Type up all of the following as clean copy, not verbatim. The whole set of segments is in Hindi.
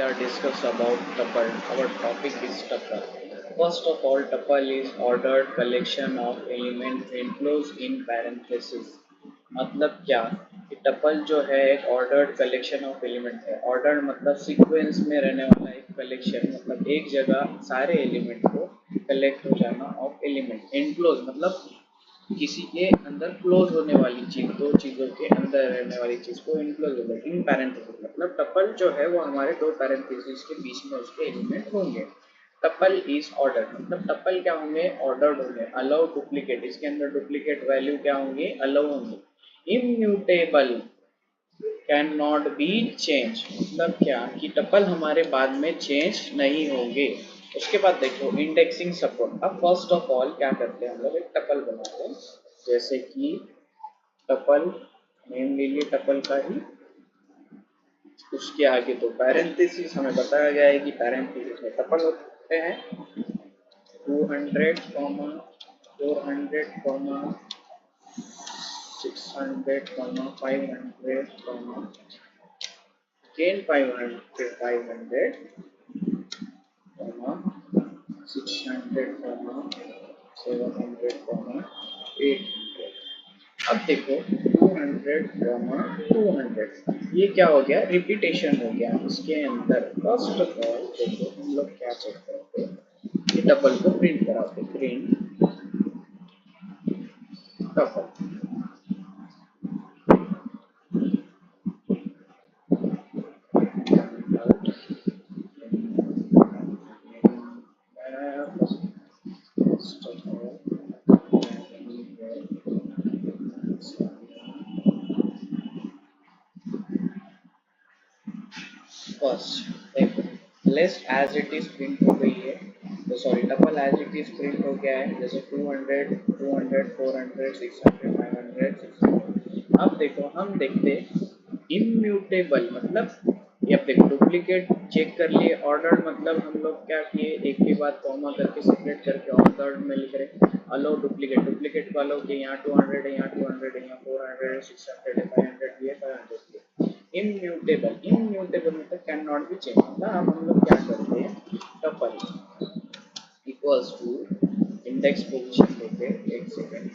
are discuss about tuple. Our topic is tuple. First of all, tuple is ordered collection of element enclosed in parentheses. मतलब क्या कि टपल जो है एक ऑर्डर्ड कलेक्शन ऑफ एलिमेंट है. ऑर्डर्ड मतलब सीक्वेंस में रहने वाला एक कलेक्शन, मतलब एक जगह सारे एलिमेंट को कलेक्ट हो जाना ऑफ एलिमेंट. एनक्लोज मतलब किसी के अंदर क्लोज होने वाली चीज, दो चीजों के अंदर रहने वाली चीज को इनक्लोज होगा. इन पैरेंथेसिस मतलब टपल जो है वो हमारे दो पैरेंथेसिस के बीच में उसके एलिमेंट होंगे. टपल इज ऑर्डर मतलब टपल क्या होंगे, ऑर्डर्ड होंगे. अलाउ डुप्लीकेट, इसके अंदर डुप्लीकेट वैल्यू क्या होंगे, अलाउ होंगे. Immutable can not be change मतलब क्या कि टपल हमारे बाद में चेंज नहीं होंगे. उसके बाद देखो इंडेक्सिंग सपोर्ट. अब फर्स्ट ऑफ ऑल क्या करते हैं हम लोग, एक टपल बनाते हैं. जैसे कि टपल नेम ले लिए टपल का ही, उसके आगे तो पैरेंथेसिस हमें बताया गया है कि पैरेंथेसिस में टपल होते हैं 200, 400, 600, 500, again 500, 500, 600, 700, 800. अब देखो 200, 200 ये क्या हो गया, रिपीटेशन हो गया इसके अंदर. फर्स्ट ऑफ ऑल देखो हम लोग क्या चेक करते हैं कि डबल को प्रिंट कराते. Print double. फर्स्ट देखो list as it is print हो गई है, तो sorry tuple as it is print हो गया है. जैसे 200, 200, 400, 600, 500, 600. अब देखो हम देखते इम्यूटेबल मतलब ये. अब देखो डुप्लीकेट चेक कर लिए. ऑर्डर्ड मतलब हम लोग क्या किए, एक के बाद कॉमा करके सेपरेट करके ऑर्डर्ड में लिख रहे. अलो डुप्लीकेट, डुप्लीकेट को अलो कि यहाँ 200 है, यहाँ 200 है, यहाँ 400 है, 600 है, 500 भी है, 500 भी है. इम्यूटेबल, इम्यूटेबल मतलब कैन नॉट बी चेंज. मतलब अब हम लोग क्या करते हैं, tuple equals to index position लेते हैं. एक सेकेंड,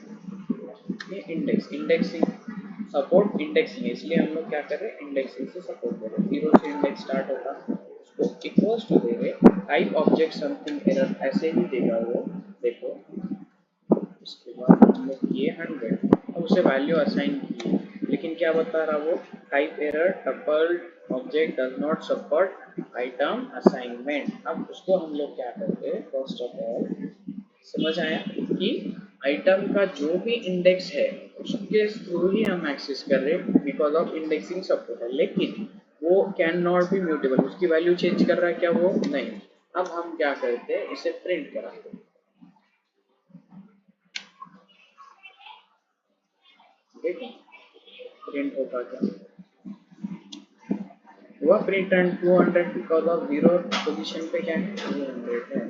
ये इंडेक्स इंडेक्सिंग सपोर्ट इंडेक्सिंग है, इसलिए हम लोग क्या कर रहे हैं, इंडेक्सिंग से सपोर्ट दे रहे हैं. जीरो से इंडेक्स स्टार्ट होगा, उसको इक्वल्स टू दे रहे. टाइप ऑब्जेक्ट समथिंग एरर ऐसे ही देगा वो. देखो उसके बाद हम लोग ये 100 अब उसे वैल्यू असाइन की, लेकिन क्या बता रहा वो, type error tuple object does not support item assignment. अब उसको हम लोग क्या करते हैं, फर्स्ट ऑफ ऑल समझ आया कि आइटम का जो भी इंडेक्स है उसके थ्रू ही हम एक्सेस कर रहे हैं बिकॉज ऑफ इंडेक्सिंग सपोर्ट है. लेकिन वो कैन नॉट बी म्यूटेबल, उसकी वैल्यू चेंज कर रहा है क्या, वो नहीं. अब हम क्या करते हैं, इसे प्रिंट कराते हैं. देखो प्रिंट होगा क्या हुआ, print and 200 because of zero position पे क्या है 200 है.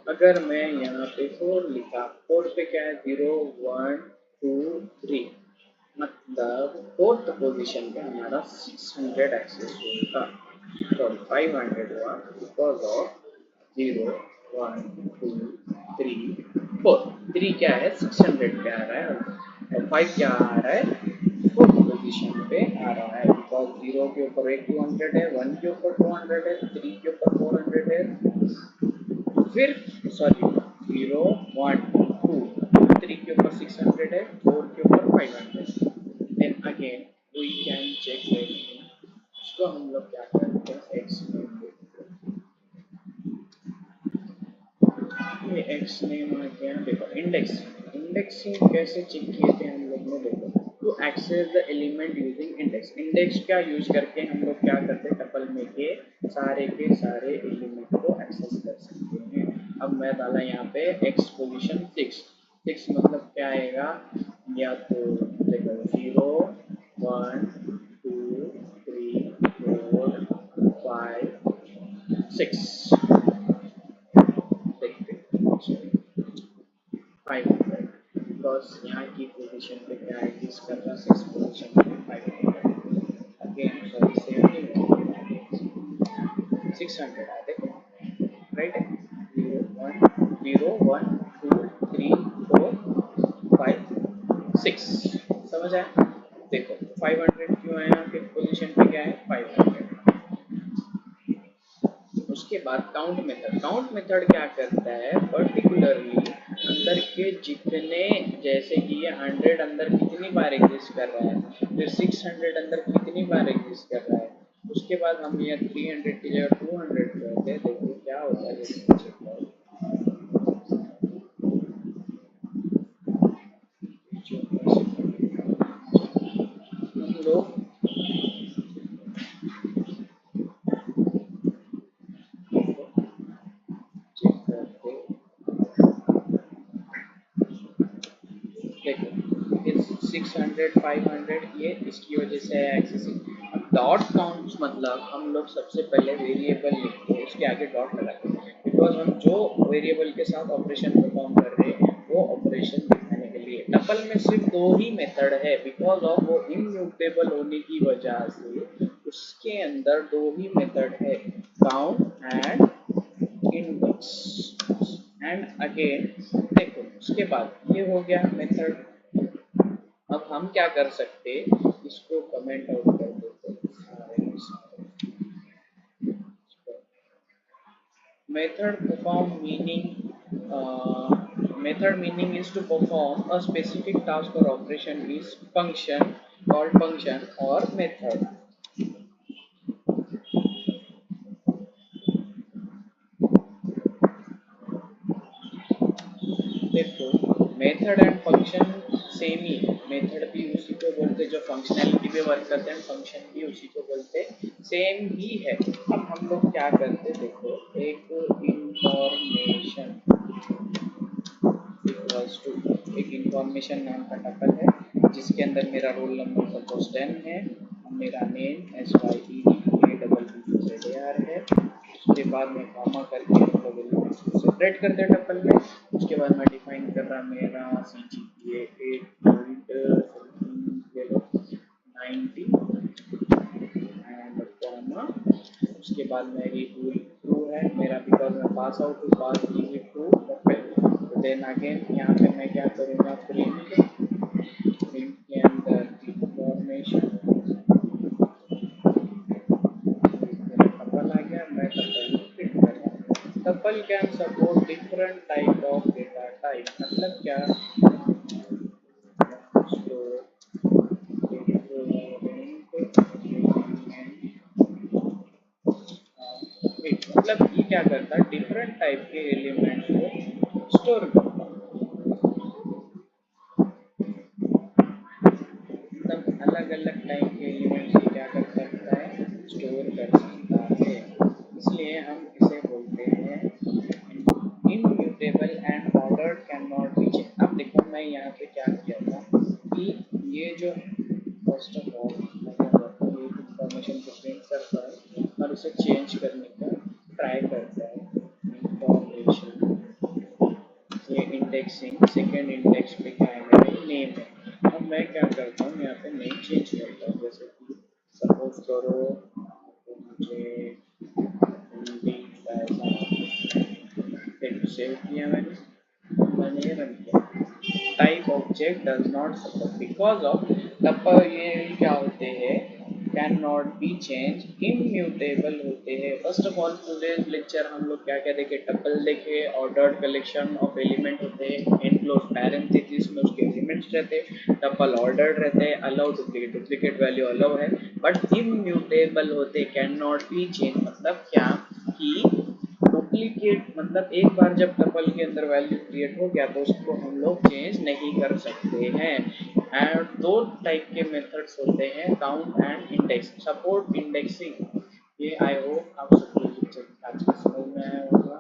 अगर मैं यहाँ पे 4 लिखा, 4 पे क्या है 0, 1, 2, 3 मतलब फोर्थ पोजीशन पे हमारा 600 एक्सेस होगा. सॉरी 500 हुआ बिकॉज ऑफ 0, 1, 2, 3, 4. 3 क्या है 600 पे आ रहा है और 5 क्या आ रहा है फोर्थ पोजीशन पे आ रहा है. बिकॉज 0 के ऊपर एक 200 है, 1 के ऊपर 200 है, 3 के ऊपर 400 है, फिर सॉरी 0, 1, 2, 3 के ऊपर 600 है, 4 के ऊपर 500. Then again we can check that. उसको हम लोग क्या करते हैं, एक्स नेम देते हैं. ये एक्स नेम आ गया. देखो इंडेक्स, इंडेक्सिंग कैसे चेक किए थे हम लोग ने. देखो to access the element using index. Index क्या यूज करके हम लोग क्या करते हैं, टपल में के सारे एलिमेंट को एक्सेस कर सकते हैं. अब मैं डाला यहाँ पे एक्स पोजीशन 6. 6 मतलब क्या आएगा, या तो देखो 0, 1, 2, 3, 4, 5, 6 देखते 500 बिकॉज यहाँ की पोजीशन पे क्या है, किस कर रहा 6 पोजीशन पे 500. अगेन सॉरी 6 600 आया, देखो राइट है। 0 1 0 1 2 3 4 5 6 समझ आया। देखो 500 क्यों आया, फिफ्थ पोजीशन पे क्या है 500। उसके बाद काउंट मेथड क्या करता है, पर्टिकुलरली अंदर के जितने, जैसे कि ये 100 अंदर कितनी बार एग्जिस्ट कर रहा है, फिर 600 अंदर कितनी बार एग्जिस्ट कर रहा है, उसके बाद हम ये 300 की जगह 200 करते हैं। देखो क्या होता है, हम लोग चेक करते, देखो 600 500 ये इसकी वजह से है एक्सेसिव। अब डॉट काउंट्स मतलब हम लोग सबसे पहले वेरिएबल लिखते हैं, उसके आगे डॉट लगाते हैं, बिकॉज हम जो वेरिएबल के साथ ऑपरेशन परफॉर्म कर रहे हैं वो ऑपरेशन दिखाने के लिए। टपल में सिर्फ दो ही मेथड है, बिकॉज ऑफ वो इम्यूटेबल होने की वजह से उसके अंदर दो ही मेथड है, count and index and again. देखो उसके बाद ये हो गया मेथड। अब हम क्या कर सकते, इसको कमेंट आउट कर देते method perform meaning, method meaning is to perform a specific task or operation is function called function or method। देखो मेथड एंड फंक्शन सेम ही है, मेथड भी उसी को बोलते जो फंक्शनैलिटी पे वर्क करते हैं, फंक्शन भी उसी को बोलते, सेम ही है। अब हम लोग क्या करते, देखो एक इंफॉर्मेशन इक्वल्स टू, एक इंफॉर्मेशन नाम का टपल है जिसके अंदर मेरा रोल नंबर सपोज 10 है, मेरा नेम SYEDABBLEZAR है। उसके बाद मैं कॉमा करके मतलब एलिमेंट्स को सेपरेट कर दे टपल में। उसके बाद मैं डिफाइन कर रहा मेरा CGPA 8.90 एंड कॉमा। उसके बाद मेरी ट्रू है मेरा, बिकॉज मैं पास आउट हूँ, pass is true tuple. Then again यहाँ पे मैं क्या करूँगा, प्रिंट के अंदर इंफॉर्मेशन टपल आ गया, मैं टपल प्रिंट कर रहा हूँ। Tuple can support different type of data type, मतलब क्या, मतलब ये क्या करता है, डिफरेंट टाइप के एलिमेंट को स्टोर करता है, मतलब अलग अलग टाइप के एलिमेंट्स को क्या कर सकता है, स्टोर कर सकता है। इसलिए हम इसे बोलते हैं immutable and ordered can not be change. अब देखो मैं यहाँ पे क्या किया था कि ये जो फर्स्ट ऑफ ऑल ये इंफॉर्मेशन को प्रिंट करता है और उसे चेंज करने का ट्राई करता है। इंफॉर्मेशन ये इंडेक्सिंग, सेकेंड इंडेक्स पे क्या है, मेरा नेम है। अब मैं क्या करता हूँ, यहाँ पे नेम चेंज करता हूँ, जैसे कि सपोज करो तो मुझे हिंदी पैसा सेव किया मैंने रन किया। Type object does not support because of tuple, ये क्या होते हैं, can not be change, immutable होते हैं। फर्स्ट ऑफ ऑल पूरे लेक्चर हम लोग क्या क्या देखे, टपल देखे, ऑर्डर्ड कलेक्शन ऑफ एलिमेंट होते हैं, एनक्लोज पैरेंथेसिस में उसके एलिमेंट्स रहते हैं, टपल ऑर्डर्ड रहते हैं, अलाउ डुप्लीकेट वैल्यू अलाउ है, बट इम्यूटेबल होते, कैन नॉट बी चेंज। मतलब क्या कि डुप्लीकेट मतलब एक बार जब टपल के अंदर वैल्यू क्रिएट हो गया तो उसको हम लोग चेंज नहीं कर सकते हैं। एंड दो टाइप के मेथड्स होते हैं, count and index, support indexing. ये आई होप आप सबको आज की समझ में आया होगा।